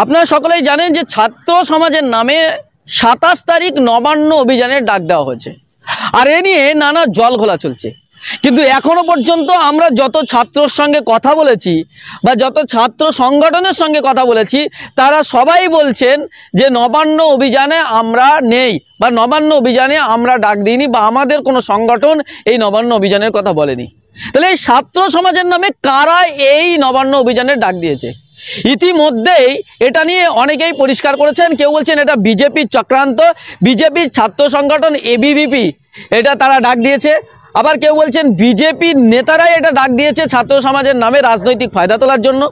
আপনারা সকলেই জানেন যে ছাত্র সমাজের নামে ২৭ তারিখ নবান্ন অভিযানের ডাক দেওয়া হয়েছে, আর এ নিয়ে নানা জল ঘোলা চলছে। কিন্তু এখনো পর্যন্ত আমরা যত ছাত্রর সঙ্গে কথা বলেছি বা যত ছাত্র সংগঠনের সঙ্গে কথা বলেছি, তারা সবাই বলছেন যে নবান্ন অভিযানে আমরা নেই বা নবান্ন অভিযানে আমরা ডাক দিইনি বা আমাদের কোনো সংগঠন এই নবান্ন অভিযানের কথা বলেনি। তাহলে এই ছাত্র সমাজের নামে কারা এই নবান্ন অভিযানের ডাক দিয়েছে? ইতিমধ্যেই এটা নিয়ে অনেকেই পরিষ্কার করেছেন। কেউ বলছেন এটা বিজেপির চক্রান্ত, বিজেপির ছাত্র সংগঠন এবিভিপি এটা তারা ডাক দিয়েছে। আবার কেউ বলছেন বিজেপির নেতারাই এটা ডাক দিয়েছে ছাত্র সমাজের নামে রাজনৈতিক ফায়দা তোলার জন্য।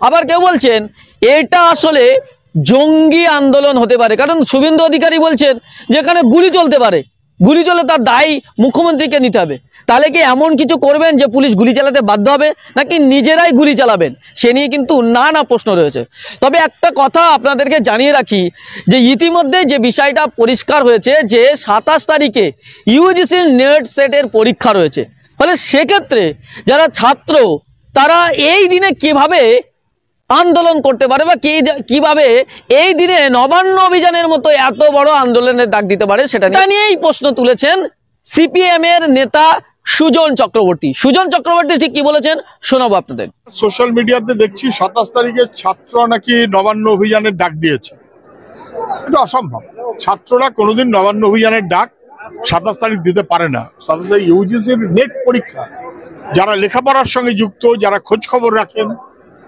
আবার কেউ বলছেন এটা আসলে জঙ্গি আন্দোলন হতে পারে, কারণ শুভেন্দু অধিকারী বলছেন যেখানে গুলি চলতে পারে, গুলি চলে তার দায় মুখ্যমন্ত্রীকে নিতে হবে। তাহলে কি এমন কিছু করবেন যে পুলিশ গুলি চালাতে বাধ্য হবে, নাকি নিজেরাই গুলি চালাবেন? সে নিয়ে কিন্তু নানা প্রশ্ন রয়েছে। তবে একটা কথা আপনাদেরকে জানিয়ে রাখি যে ইতিমধ্যে যে বিষয়টা পরিষ্কার হয়েছে যে ২৭ তারিখে ইউজিসির নেট সেটের পরীক্ষা রয়েছে। ফলে সেক্ষেত্রে যারা ছাত্র তারা এই দিনে কিভাবে আন্দোলন করতে পারে বা কিভাবে এই দিনে নবান্ন অভিযানের মতো এত বড় আন্দোলনের ডাক দিতে পারে, সেটা নিয়েই প্রশ্ন তুলেছেন সিপিএম এর নেতা সুজন চক্রবর্তী। সুজন চক্রবর্তী ঠিক কি বলেছেন শোনাবো আপনাদের। সোশ্যাল মিডিয়াতে দেখছি ২৭ তারিখে ছাত্ররা নাকি নবান্ন অভিযানের ডাক দিয়েছে। এটা অসম্ভব। ছাত্ররা কোনোদিন নবান্ন অভিযানের ডাক ২৭ তারিখ দিতে পারে না। ২৭ তারিখ ইউজিসির নেট পরীক্ষা। যারা লেখাপড়ার সঙ্গে যুক্ত, যারা খোঁজ খবর রাখেন,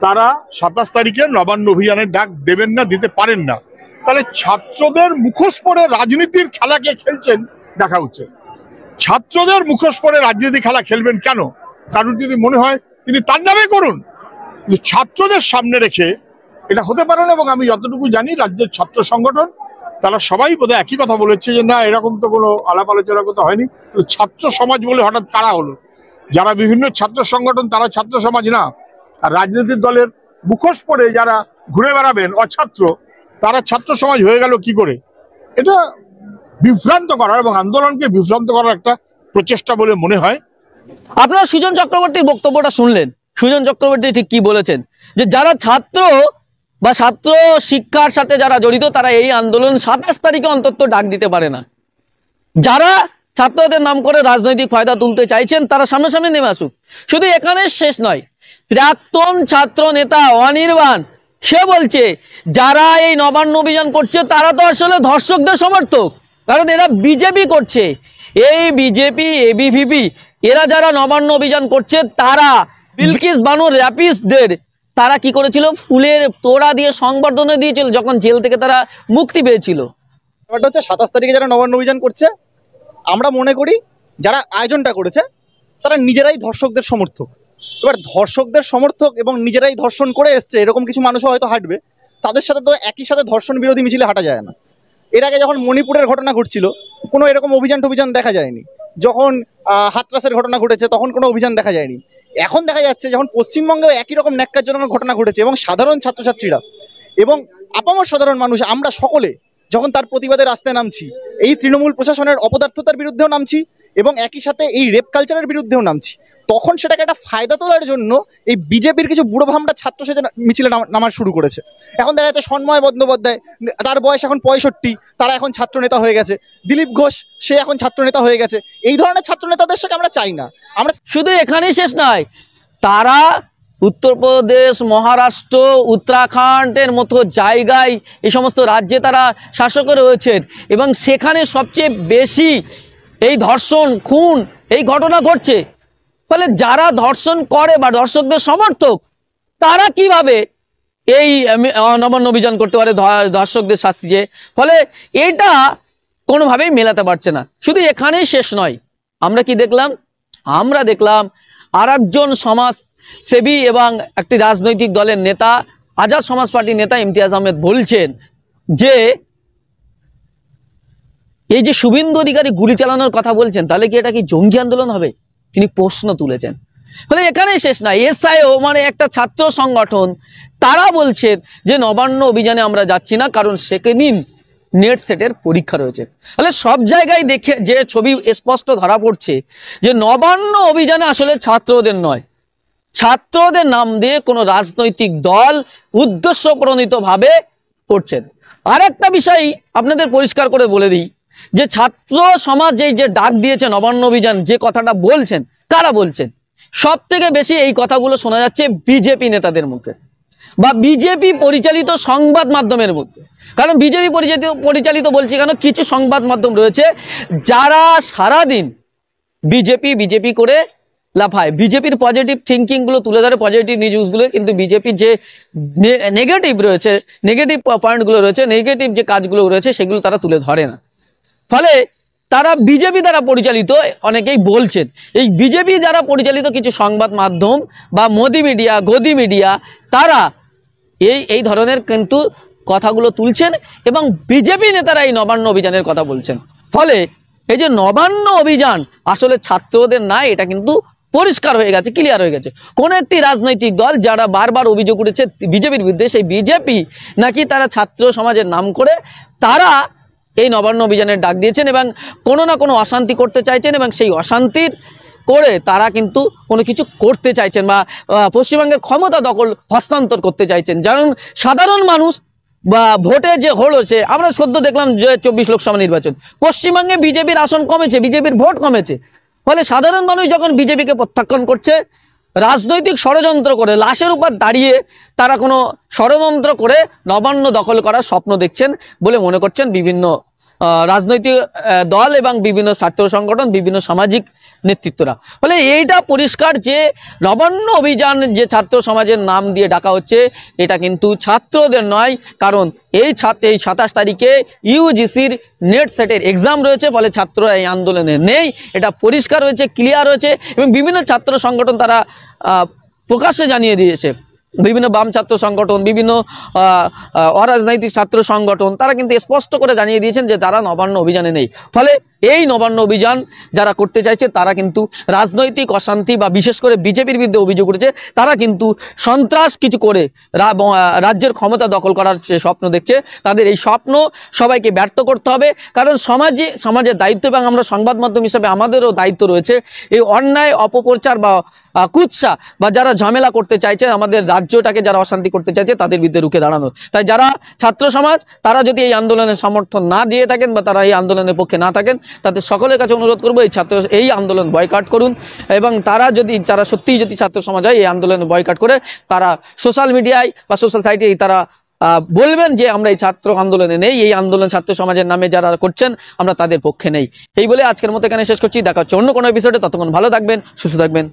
তারা ২৭ তারিখে নবান্ন অভিযানের ডাক দেবেন না, দিতে পারেন না। তাহলে ছাত্রদের মুখোশ পরে রাজনীতির খেলাকে খেলছেন দেখা উচিত। ছাত্রদের মুখোশ পরে রাজনীতি খেলা খেলবেন কেন? কারণ যদি মনে হয় তিনি তার নামে করুন, কিন্তু ছাত্রদের সামনে রেখে এটা হতে পারে না। এবং আমি যতটুকু জানি রাজ্যের ছাত্র সংগঠন তারা সবাই বোধহয় একই কথা বলেছে যে না, এরকম তো কোনো আলাপ আলোচনার কথা হয়নি। ছাত্র সমাজ বলে হঠাৎ কারা হলো? যারা বিভিন্ন ছাত্র সংগঠন তারা ছাত্র সমাজ না, আর রাজনৈতিক দলের মুখোশ পরে যারা ঘুরে বেড়াবেন অছাত্র, তারা ছাত্র সমাজ হয়ে গেল কি করে? এটা বিভ্রান্ত করার এবং আন্দোলনকে বিভ্রান্ত করার একটা প্রচেষ্টা বলে মনে হয়। আপনারা সুজন চক্রবর্তীর বক্তব্যটা শুনলেন। সুজন চক্রবর্তী ঠিক কি বলেছেন যে যারা ছাত্র বা ছাত্র শিক্ষার সাথে যারা জড়িত তারা এই আন্দোলন ২৭ তারিখে অন্তত ডাক দিতে পারে না। যারা ছাত্রদের নাম করে রাজনৈতিক ফায়দা তুলতে চাইছেন তারা সামনাসামনি নেমে আসুক। শুধু এখানে শেষ নয়, প্রাক্তন ছাত্র নেতা অনির্বাণ সে বলছে যারা এই নবান্ন অভিযান করছে তারা তো আসলে ধর্ষকদের সমর্থক, কারণ এরা বিজেপি করছে। এই বিজেপি এবিভিপি এরা যারা নবান্ন অভিযান করছে তারা বিলকিস বানু র্যাপিস্টদের তারা কি করেছিল, ফুলের তোড়া দিয়ে সংবর্ধনা দিয়েছিল যখন জেল থেকে তারা মুক্তি পেয়েছিল। ব্যাপারটা হচ্ছে ২৭ তারিখে যারা নবান্ন অভিযান করছে, আমরা মনে করি যারা আয়োজনটা করেছে তারা নিজেরাই ধর্ষকদের সমর্থক। এবার ধর্ষকদের সমর্থক এবং নিজেরাই ধর্ষণ করে এসছে এরকম কিছু মানুষও হয়তো হাঁটবে, তাদের সাথে তো একই সাথে ধর্ষণ বিরোধী মিছিলে হাঁটা যায় না। এর আগে যখন মণিপুরের ঘটনা ঘটছিল কোনো এরকম অভিযান দেখা যায়নি। যখন হাতরাসের ঘটনা ঘটেছে তখন কোনো অভিযান দেখা যায়নি। এখন দেখা যাচ্ছে যখন পশ্চিমবঙ্গেও একই রকম ন্যাক্কারজনক ঘটনা ঘটেছে এবং সাধারণ ছাত্রছাত্রীরা এবং আপামর সাধারণ মানুষ আমরা সকলে যখন তার প্রতিবাদে রাস্তায় নামছি, এই তৃণমূল প্রশাসনের অপদার্থতার বিরুদ্ধেও নামছি এবং একই সাথে এই রেপ কালচারের বিরুদ্ধেও নামছি, তখন সেটাকে একটা ফায়দা তোলার জন্য এই বিজেপির কিছু বুড়ো ভামরা ছাত্র সেজে মিছিলে নামা শুরু করেছে। এখন দেখা যাচ্ছে সন্ময় বন্দ্যোপাধ্যায়, তার বয়স এখন ৬৫, তারা এখন ছাত্র নেতা হয়ে গেছে। দিলীপ ঘোষ সে এখন ছাত্র নেতা হয়ে গেছে। এই ধরনের ছাত্র নেতাদের সাথে আমরা চাই না। আমরা শুধু এখানেই শেষ নয়, তারা উত্তরপ্রদেশ, মহারাষ্ট্র, উত্তরাখণ্ডের মতো জায়গায় এই সমস্ত রাজ্যে তারা শাসকে রয়েছেন এবং সেখানে সবচেয়ে বেশি এই ধর্ষণ খুন এই ঘটনা ঘটছে। ফলে যারা ধর্ষণ করে বা ধর্ষকদের সমর্থক তারা কিভাবে এই নবান্ন অভিযান করতে পারে ধর্ষকদের শাস্তি চেয়ে? ফলে এটা কোনোভাবেই মেলাতে পারছে না। শুধু এখানেই শেষ নয়, আমরা কি দেখলাম? আমরা দেখলাম আর একজন সমাজসেবী এবং একটি রাজনৈতিক দলের নেতা, আজাদ সমাজ পার্টির নেতা ইমতিয়াজ আহমেদ বলছেন যে এই যে শুভেন্দু অধিকারী গুলি চালানোর কথা বলছেন, তাহলে কি এটা কি জঙ্গি আন্দোলন হবে? তিনি প্রশ্ন তুলেছেন। ফলে এখানেই শেষ না, এসআইও মানে একটা ছাত্র সংগঠন তারা বলছেন যে নবান্ন অভিযানে আমরা যাচ্ছি না, কারণ সেদিন নেট সেটের পরীক্ষা রয়েছে। তাহলে সব জায়গায় দেখে যে ছবি স্পষ্ট ধরা পড়ছে যে নবান্ন অভিযানে আসলে ছাত্রদের নয়, ছাত্রদের নাম দিয়ে কোনো রাজনৈতিক দল উদ্দেশ্য প্রণীতভাবে করছেন। আর একটা বিষয় আপনাদের পরিষ্কার করে বলে দিই, যে ছাত্র সমাজ এই যে ডাক দিয়েছে নবান্ন অভিযান, যে কথাটা বলছেন, কারা বলছেন? সব থেকে বেশি এই কথাগুলো শোনা যাচ্ছে বিজেপি নেতাদের মুখে বা বিজেপি পরিচালিত সংবাদ মাধ্যমের মধ্যে। কারণ বিজেপি পরিচালিত বলছি কেন, কিছু সংবাদ মাধ্যম রয়েছে যারা সারাদিন বিজেপি করে লাফায়, বিজেপির পজিটিভ থিঙ্কিং গুলো তুলে ধরে, পজিটিভ নিউজগুলো, কিন্তু বিজেপির যে নেগেটিভ রয়েছে, নেগেটিভ পয়েন্টগুলো রয়েছে, নেগেটিভ যে কাজগুলো রয়েছে, সেগুলো তারা তুলে ধরে না। ফলে তারা বিজেপি দ্বারা পরিচালিত, অনেকেই বলছেন এই বিজেপি দ্বারা পরিচালিত কিছু সংবাদ মাধ্যম বা মোদি মিডিয়া, গদি মিডিয়া, তারা এই ধরনের কিন্তু কথাগুলো তুলছেন এবং বিজেপি নেতারা এই নবান্ন অভিযানের কথা বলছেন। ফলে এই যে নবান্ন অভিযান আসলে ছাত্রদের নয়, এটা কিন্তু পরিষ্কার হয়ে গেছে, ক্লিয়ার হয়ে গেছে। কোন একটি রাজনৈতিক দল যারা বারবার অভিযোগ উঠেছে বিজেপির বিরুদ্ধে, সেই বিজেপি নাকি তারা ছাত্র সমাজের নাম করে তারা এই নবান্ন অভিযানের ডাক দিয়েছেন এবং কোনো না কোনো অশান্তি করতে চাইছেন, এবং সেই অশান্তির করে তারা কিন্তু কোনো কিছু করতে চাইছেন বা পশ্চিমবঙ্গের ক্ষমতা দখল হস্তান্তর করতে চাইছেন। যেমন সাধারণ মানুষ বা ভোটে যে হয়েছে, আমরা সদ্য দেখলাম যে 24 লোকসভা নির্বাচন, পশ্চিমবঙ্গে বিজেপির আসন কমেছে, বিজেপির ভোট কমেছে। ফলে সাধারণ মানুষ যখন বিজেপিকে প্রত্যাখ্যান করছে, রাজনৈতিক ষড়যন্ত্র করে লাশের উপর দাঁড়িয়ে তারা কোনো ষড়যন্ত্র করে নবান্ন দখল করার স্বপ্ন দেখছেন বলে মনে করছেন বিভিন্ন রাজনৈতিক দল এবং বিভিন্ন ছাত্র সংগঠন, বিভিন্ন সামাজিক নেতৃত্বরা। ফলে এইটা পরিষ্কার যে নবান্ন অভিযান যে ছাত্র সমাজের নাম দিয়ে ডাকা হচ্ছে, এটা কিন্তু ছাত্রদের নয়। কারণ এই 27 তারিখে ইউজিসির নেট সেটের এক্সাম রয়েছে, ফলে ছাত্ররা এই আন্দোলনে নেই, এটা পরিষ্কার হয়েছে, ক্লিয়ার হয়েছে। এবং বিভিন্ন ছাত্র সংগঠন তারা প্রকাশ্যে জানিয়ে দিয়েছে, বিভিন্ন বাম ছাত্র সংগঠন, বিভিন্ন অরাজনৈতিক ছাত্র সংগঠন, তারা কিন্তু স্পষ্ট করে জানিয়ে দিয়েছেন যে তারা নবান্ন অভিযানে নেই। ফলে এই নবান্ন অভিযান যারা করতে চাইছে তারা কিন্তু রাজনৈতিক অশান্তি বা বিশেষ করে বিজেপির বিরুদ্ধে অভিযোগ উঠেছে, তারা কিন্তু সন্ত্রাস কিছু করে রাজ্যের ক্ষমতা দখল করার যে স্বপ্ন দেখছে, তাদের এই স্বপ্ন সবাইকে ব্যর্থ করতে হবে। কারণ সমাজের দায়িত্ব এবং আমরা সংবাদ মাধ্যম হিসাবে আমাদেরও দায়িত্ব রয়েছে এই অন্যায়, অপপ্রচার বা কুৎসা বা যারা ঝামেলা করতে চাইছে, আমাদের রাজ্যটাকে যারা অশান্তি করতে চাইছে, তাদের বিরুদ্ধে রুখে দাঁড়ানো। তাই যারা ছাত্র সমাজ তারা যদি এই আন্দোলনের সমর্থন না দিয়ে থাকেন বা তারা এই আন্দোলনের পক্ষে না থাকেন, তাদের সকলের কাছে অনুরোধ করবো এই আন্দোলন বয়কট করুন। এবং তারা সত্যিই যদি ছাত্র সমাজ হয়, এই আন্দোলনে বয়কট করে তারা সোশ্যাল মিডিয়ায় বা সোশ্যাল সাইটে তারা বলবেন যে আমরা এই ছাত্র আন্দোলনে নেই, এই আন্দোলন ছাত্র সমাজের নামে যারা করছেন আমরা তাদের পক্ষে নেই। এই বলে আজকের মতো এখানে শেষ করছি। দেখা হচ্ছে অন্য কোনো এপিসোডে। ততক্ষণ ভালো থাকবেন, সুস্থ থাকবেন।